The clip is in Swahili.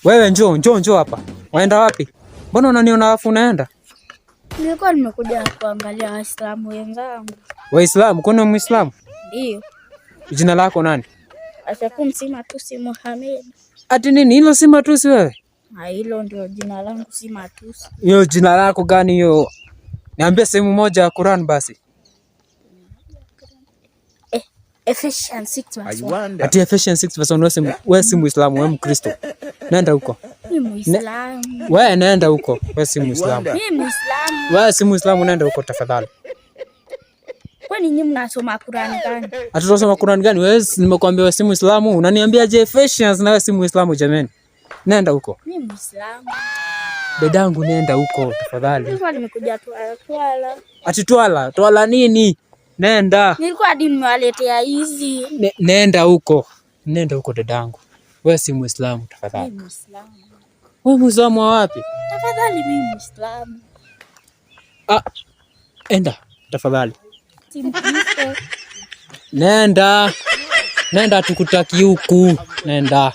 Wewe njoo hapa. Waenda wapi? Mbona unaniona afu unaenda? Nilikuwa nimekuja kuangalia Waislamu wenzangu. Waislamu? Kuna Muislamu? Ndio. Jina lako nani? Ashakum si Matusi Mohamed. Ati nini? Hilo si Matusi wewe? Hilo ndio jina langu, si Matusi. Hiyo jina lako gani hiyo? Niambie sehemu moja ya Quran basi. Ephesians 6:1. Ati Ephesians 6:1. Wewe si Muislamu, wewe Mkristo. Nenda huko. Mimi Muislamu. Wewe nenda huko. Wewe si Muislamu. Mimi Muislamu. Wewe si Muislamu, nenda huko tafadhali. Kwani nyinyi mnasoma Quran gani? Atusoma Quran gani? Wewe nimekuambia wewe si Muislamu. Unaniambia je Ephesians na wewe si Muislamu jamani? Nenda huko. Mimi Muislamu. Dadangu nenda huko tafadhali. Nilikuwa nimekuja Twala. Ati Twala nini? Nenda. Nilikuwa hadi nimewaletea hizi. Nenda huko. Nenda huko dadangu. Wewe si Muislamu tafadhali. Mimi Muislamu. Wewe Muislamu wa wapi? Tafadhali mimi Muislamu. Enda tafadhali. Si Mkristo. Nenda tukutaki huku. Nenda.